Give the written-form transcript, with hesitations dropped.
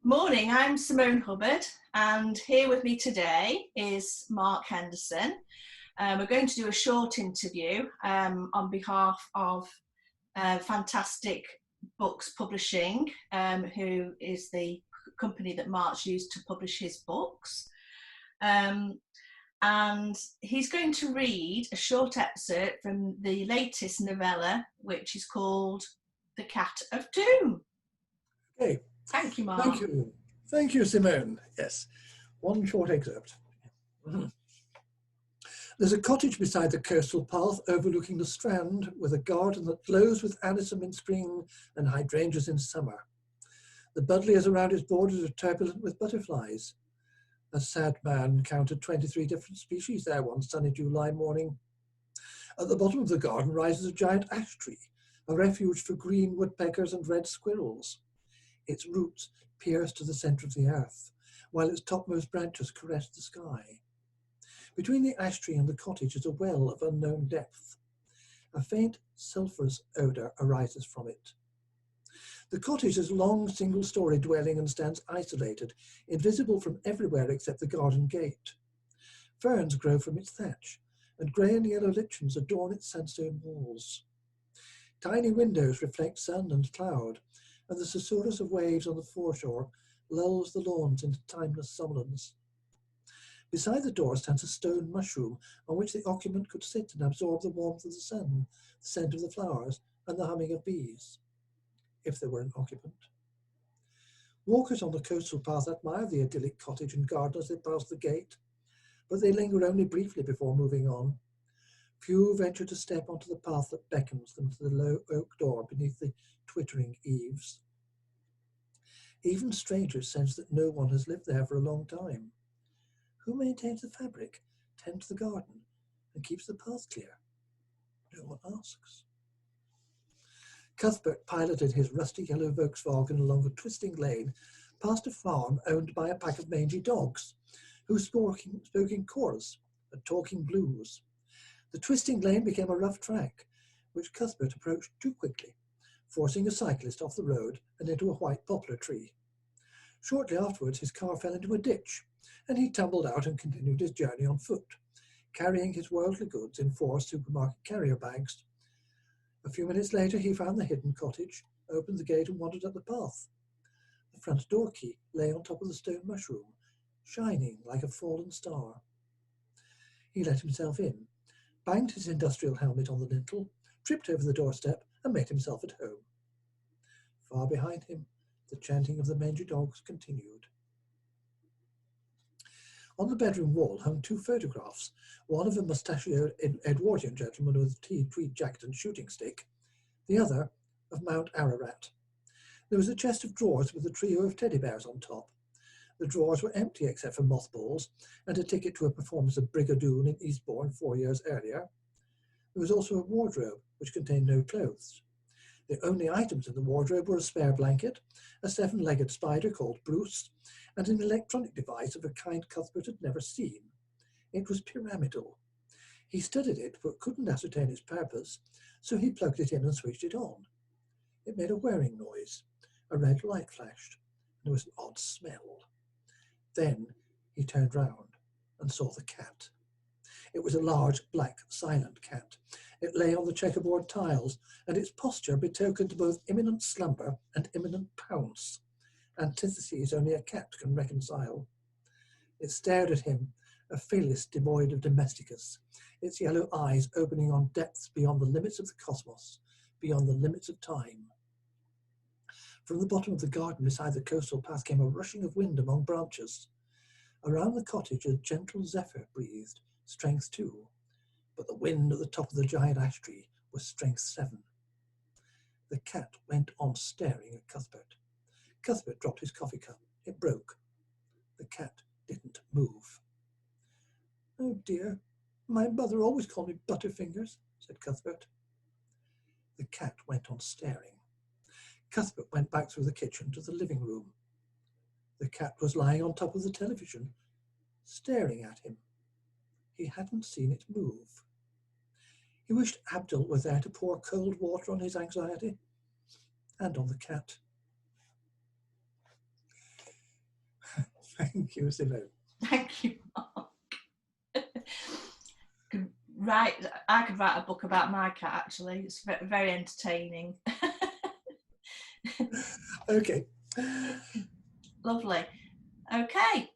Morning, I'm Simone Hubbard, and here with me today is Mark Henderson. We're going to do a short interview on behalf of Fantastic Books Publishing, who is the company that Mark's used to publish his books. And he's going to read a short excerpt from the latest novella, which is called The Cat of Doom. Okay. Thank you, Mark. Thank you. Thank you, Simone. Yes, one short excerpt. There's a cottage beside the coastal path overlooking the Strand with a garden that glows with anisum in spring and hydrangeas in summer. The buddleias around its borders are turbulent with butterflies. A sad man counted 23 different species there one sunny July morning. At the bottom of the garden rises a giant ash tree, a refuge for green woodpeckers and red squirrels. Its roots pierce to the centre of the earth, while its topmost branches caress the sky. Between the ash tree and the cottage is a well of unknown depth. A faint sulphurous odour arises from it. The cottage is a long single-storey dwelling and stands isolated, invisible from everywhere except the garden gate. Ferns grow from its thatch, and grey and yellow lichens adorn its sandstone walls. Tiny windows reflect sun and cloud, and the susurrus of waves on the foreshore lulls the lawns into timeless somnolence. Beside the door stands a stone mushroom on which the occupant could sit and absorb the warmth of the sun, the scent of the flowers, and the humming of bees, if there were an occupant. Walkers on the coastal path admire the idyllic cottage and garden as they pass the gate, but they linger only briefly before moving on. Few venture to step onto the path that beckons them to the low oak door beneath the twittering eaves. Even strangers sense that no one has lived there for a long time. Who maintains the fabric, tends the garden, and keeps the path clear? No one asks. Cuthbert piloted his rusty yellow Volkswagen along a twisting lane past a farm owned by a pack of mangy dogs, who spoke in chorus and talking blues. The twisting lane became a rough track, which Cuthbert approached too quickly, forcing a cyclist off the road and into a white poplar tree. Shortly afterwards, his car fell into a ditch, and he tumbled out and continued his journey on foot, carrying his worldly goods in 4 supermarket carrier bags. A few minutes later, he found the hidden cottage, opened the gate and wandered up the path. The front door key lay on top of the stone mushroom, shining like a fallen star. He let himself in, banged his industrial helmet on the lintel, tripped over the doorstep, and made himself at home. Far behind him, the chanting of the mangy dogs continued. On the bedroom wall hung 2 photographs, one of a mustachioed Edwardian gentleman with a tweed jacket and shooting stick, the other of Mount Ararat. There was a chest of drawers with a trio of teddy bears on top. The drawers were empty except for mothballs and a ticket to a performance of Brigadoon in Eastbourne 4 years earlier. There was also a wardrobe which contained no clothes. The only items in the wardrobe were a spare blanket, a 7-legged spider called Bruce, and an electronic device of a kind Cuthbert had never seen. It was pyramidal. He studied it but couldn't ascertain its purpose, so he plugged it in and switched it on. It made a whirring noise. A red light flashed, and there was an odd smell. Then he turned round and saw the cat. It was a large, black, silent cat. It lay on the checkerboard tiles, and its posture betokened both imminent slumber and imminent pounce, antitheses only a cat can reconcile. It stared at him, a Felis devoid of domesticus, its yellow eyes opening on depths beyond the limits of the cosmos, beyond the limits of time. From the bottom of the garden beside the coastal path came a rushing of wind among branches. Around the cottage a gentle zephyr breathed, strength 2, but the wind at the top of the giant ash tree was strength 7. The cat went on staring at Cuthbert. Cuthbert dropped his coffee cup. It broke. The cat didn't move. "Oh dear, my mother always called me Butterfingers," said Cuthbert. The cat went on staring. Cuthbert went back through the kitchen to the living room. The cat was lying on top of the television, staring at him. He hadn't seen it move. He wished Abdul were there to pour cold water on his anxiety and on the cat. Thank you, Simone. Thank you, Mark. I could write a book about my cat, actually. It's very entertaining. Okay. Lovely. Okay.